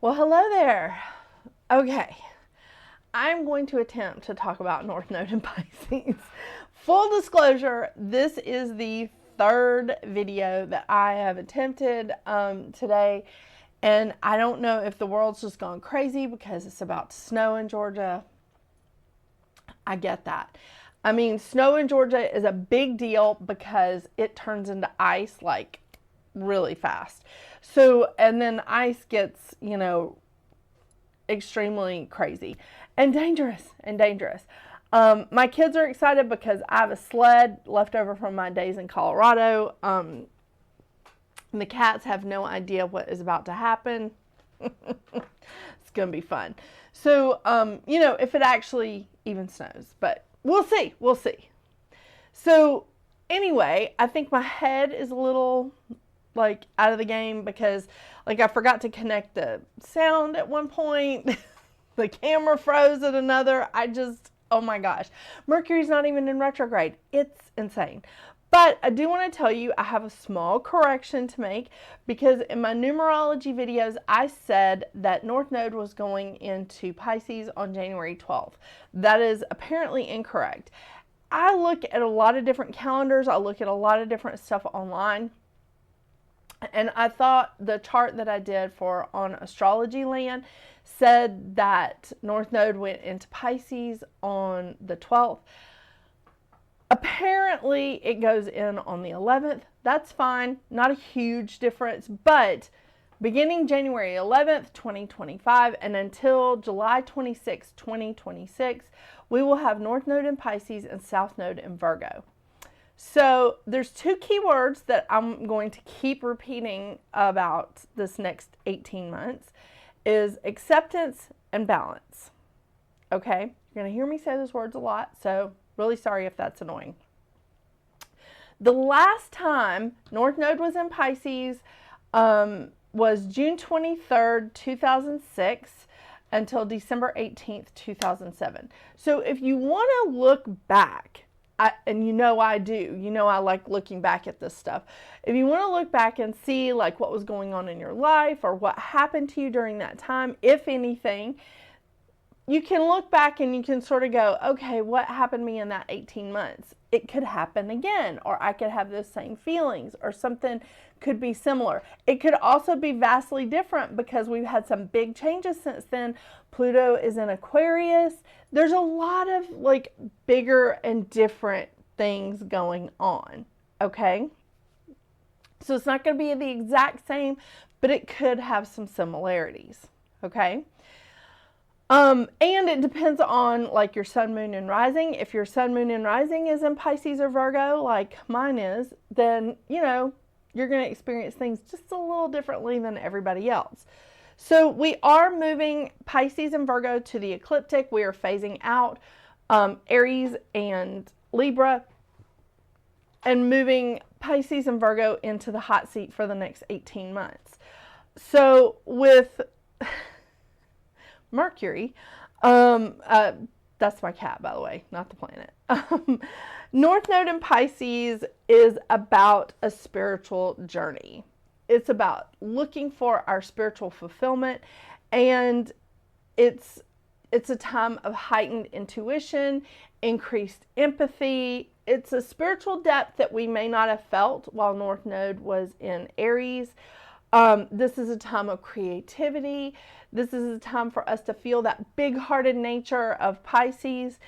Well, hello there. Okay, I'm going to attempt to talk about North Node and Pisces. Full disclosure, this is the third video that I have attempted today, and I don't know if the world's just gone crazy because it's about to snow in Georgia. I get that. I mean, snow in Georgia is a big deal because it turns into ice like really fast. So, and then ice gets, extremely crazy and dangerous. My kids are excited because I have a sled left over from my days in Colorado. The cats have no idea what is about to happen. It's going to be fun. So, if it actually even snows, but we'll see. So, anyway, I think my head is a little out of the game because I forgot to connect the sound at one point. The camera froze at another. Oh my gosh. Mercury's not even in retrograde. It's insane. But I do want to tell you I have a small correction to make because in my numerology videos I said that North Node was going into Pisces on January 12th. That is apparently incorrect. I look at a lot of different calendars. I look at a lot of different stuff online. And I thought the chart that I did on Astrology Land said that North Node went into Pisces on the 12th. Apparently, it goes in on the 11th. That's fine. Not a huge difference. But beginning January 11th, 2025, and until July 26th, 2026, we will have North Node in Pisces and South Node in Virgo. So there's two key words that I'm going to keep repeating about this next 18 months is acceptance and balance. Okay? You're going to hear me say those words a lot, so really sorry if that's annoying. The last time North Node was in Pisces was June 23rd, 2006 until December 18th, 2007. So if you want to look back, and I do. I like looking back at this stuff. If you want to look back and see what was going on in your life or what happened to you during that time, if anything, you can look back and you can sort of go, okay, what happened to me in that 18 months? It could happen again, or I could have those same feelings, or something could be similar. It could also be vastly different because we've had some big changes since then. Pluto is in Aquarius. There's a lot of bigger and different things going on, okay? So it's not going to be the exact same, but it could have some similarities, okay? And it depends on your sun, moon, and rising. If your sun, moon, and rising is in Pisces or Virgo, like mine is, then, you're going to experience things just a little differently than everybody else. So we are moving Pisces and Virgo to the ecliptic. We are phasing out Aries and Libra and moving Pisces and Virgo into the hot seat for the next 18 months. So with Mercury, that's my cat, by the way, not the planet. North Node in Pisces is about a spiritual journey. It's about looking for our spiritual fulfillment, and it's a time of heightened intuition, increased empathy. It's a spiritual depth that we may not have felt while North Node was in Aries. This is a time of creativity. This is a time for us to feel that big-hearted nature of Pisces.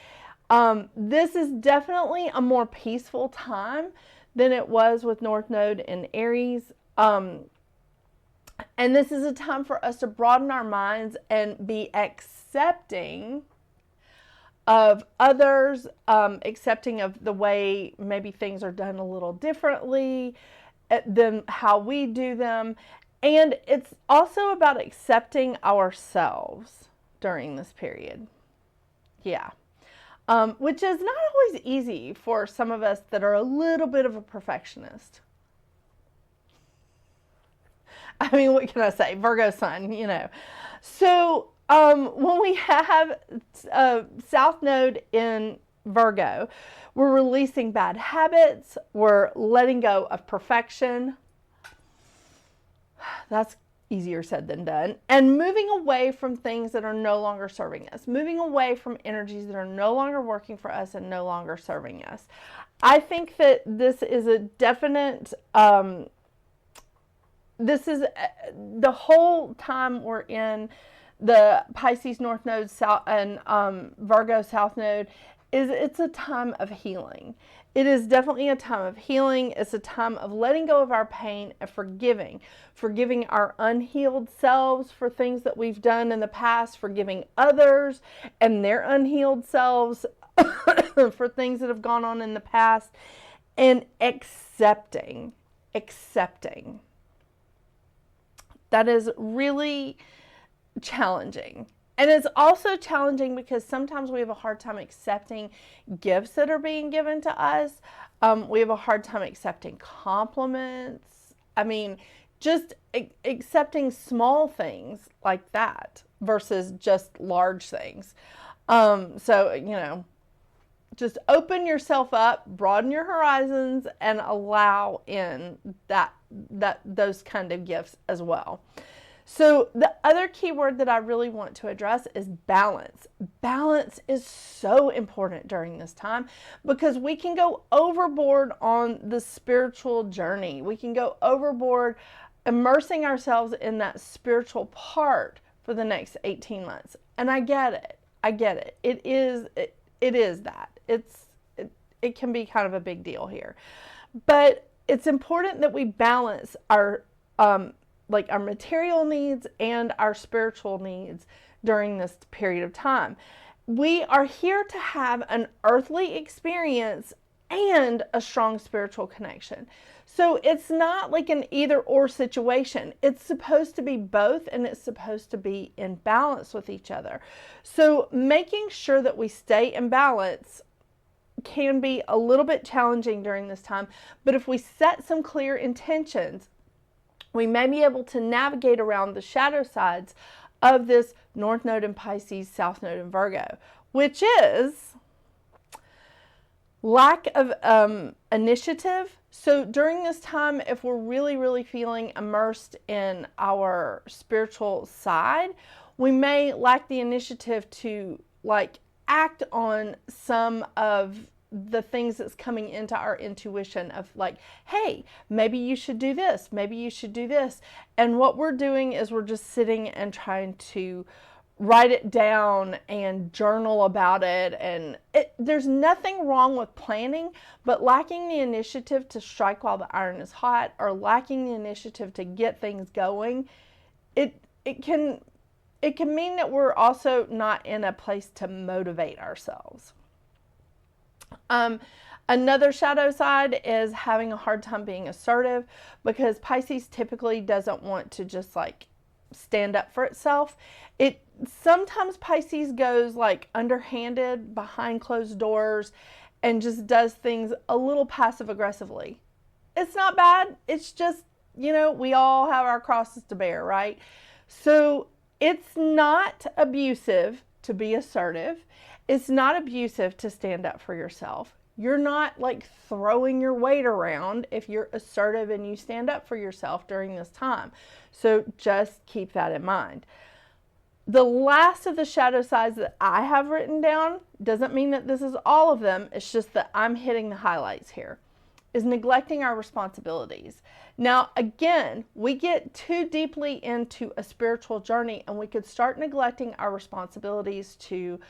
This is definitely a more peaceful time than it was with North Node in Aries. And this is a time for us to broaden our minds and be accepting of others, accepting of the way maybe things are done a little differently than how we do them. And it's also about accepting ourselves during this period. Yeah. Which is not always easy for some of us that are a little bit of a perfectionist. I mean, what can I say? Virgo sun, So when we have South Node in Virgo, we're releasing bad habits. We're letting go of perfection. That's easier said than done, and moving away from things that are no longer serving us, moving away from energies that are no longer working for us and no longer serving us. I think that this is a definite, this is the whole time we're in the Pisces North Node South and Virgo South Node, it's a time of healing. It is definitely a time of healing. It's a time of letting go of our pain and forgiving our unhealed selves for things that we've done in the past, forgiving others and their unhealed selves for things that have gone on in the past, and accepting. That is really challenging. And it's also challenging because sometimes we have a hard time accepting gifts that are being given to us. We have a hard time accepting compliments. I mean, just accepting small things like that versus just large things. So, you know, just open yourself up, broaden your horizons, and allow in those kind of gifts as well. So the other key word that I really want to address is balance. Balance is so important during this time because we can go overboard on the spiritual journey. We can go overboard immersing ourselves in that spiritual part for the next 18 months. And I get it. It is that. It can be kind of a big deal here. But it's important that we balance our our material needs and our spiritual needs during this period of time. We are here to have an earthly experience and a strong spiritual connection. So it's not like an either or situation. It's supposed to be both, and it's supposed to be in balance with each other. So making sure that we stay in balance can be a little bit challenging during this time, but if we set some clear intentions, we may be able to navigate around the shadow sides of this North Node in Pisces, South Node in Virgo, which is lack of initiative. So during this time, if we're really, really feeling immersed in our spiritual side, we may lack the initiative to act on some of the things that's coming into our intuition of hey, maybe you should do this, maybe you should do this. And what we're doing is we're just sitting and trying to write it down and journal about it. And there's nothing wrong with planning, but lacking the initiative to strike while the iron is hot, or lacking the initiative to get things going, it can mean that we're also not in a place to motivate ourselves. Another shadow side is having a hard time being assertive, because Pisces typically doesn't want to just stand up for itself. Sometimes Pisces goes underhanded, behind closed doors, and just does things a little passive aggressively. It's not bad. It's just, we all have our crosses to bear, right? So it's not abusive to be assertive. It's not abusive to stand up for yourself. You're not throwing your weight around if you're assertive and you stand up for yourself during this time. So just keep that in mind. The last of the shadow sides that I have written down, doesn't mean that this is all of them, it's just that I'm hitting the highlights here, is neglecting our responsibilities. Now, again, we get too deeply into a spiritual journey and we could start neglecting our responsibilities to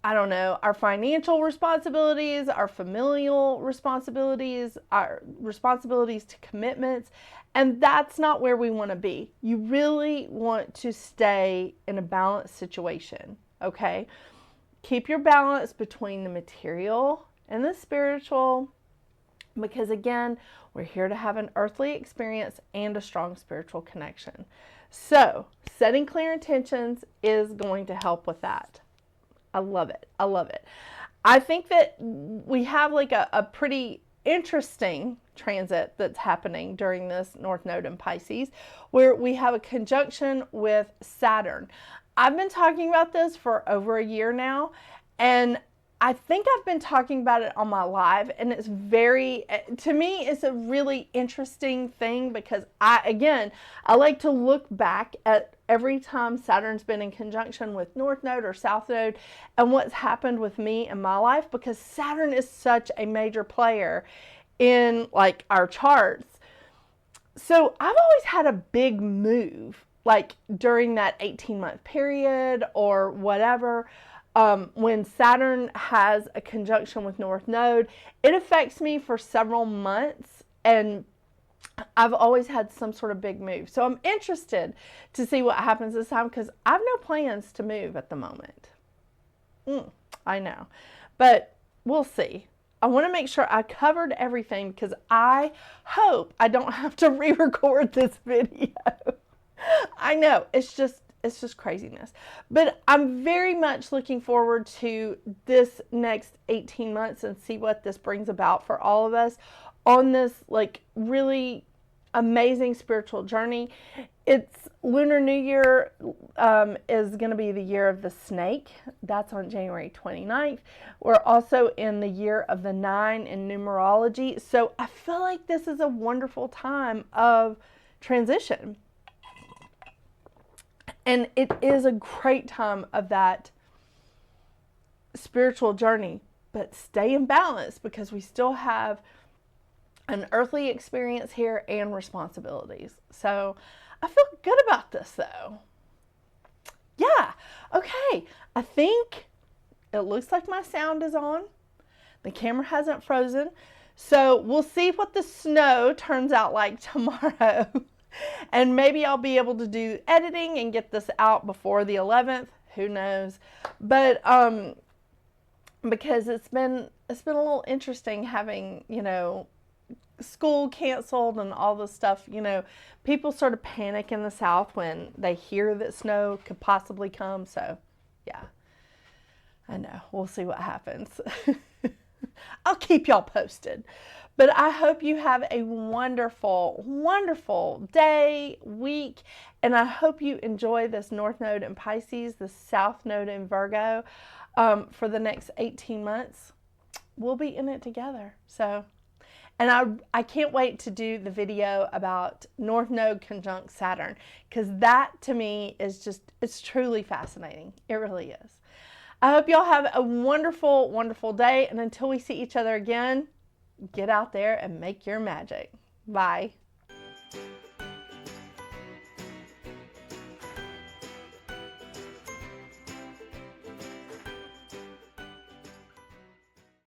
our financial responsibilities, our familial responsibilities, our responsibilities to commitments, and that's not where we want to be. You really want to stay in a balanced situation, okay? Keep your balance between the material and the spiritual, because again, we're here to have an earthly experience and a strong spiritual connection. So, setting clear intentions is going to help with that. I love it. I love it. I think that we have a pretty interesting transit that's happening during this North Node in Pisces, where we have a conjunction with Saturn. I've been talking about this for over a year now, and I think I've been talking about it on my live, and it's very, to me, it's a really interesting thing because I like to look back at every time Saturn's been in conjunction with North Node or South Node and what's happened with me in my life, because Saturn is such a major player in like our charts. So I've always had a big move like during that 18-month period or whatever. When Saturn has a conjunction with North Node, it affects me for several months, and I've always had some sort of big move. So I'm interested to see what happens this time because I have no plans to move at the moment. I know, but we'll see. I want to make sure I covered everything because I hope I don't have to re-record this video. I know, it's just craziness. But I'm very much looking forward to this next 18 months and see what this brings about for all of us on this like really amazing spiritual journey. It's Lunar New Year is going to be the year of the snake. That's on January 29th. We're also in the year of the 9 in numerology. So I feel like this is a wonderful time of transition. And it is a great time of that spiritual journey. But stay in balance because we still have an earthly experience here and responsibilities. So I feel good about this though. Yeah, okay. I think it looks like my sound is on. The camera hasn't frozen. So we'll see what the snow turns out like tomorrow. And maybe I'll be able to do editing and get this out before the 11th. Who knows? But because it's been a little interesting having, you know, school canceled and all this stuff. You know, people sort of panic in the South when they hear that snow could possibly come. So yeah, I know, we'll see what happens. I'll keep y'all posted, but I hope you have a wonderful, wonderful day, week, and I hope you enjoy this North Node in Pisces, the South Node in Virgo, for the next 18 months. We'll be in it together. So, and I can't wait to do the video about North Node conjunct Saturn, because that to me is just, it's truly fascinating. It really is. I hope y'all have a wonderful, wonderful day. And until we see each other again, get out there and make your magic. Bye.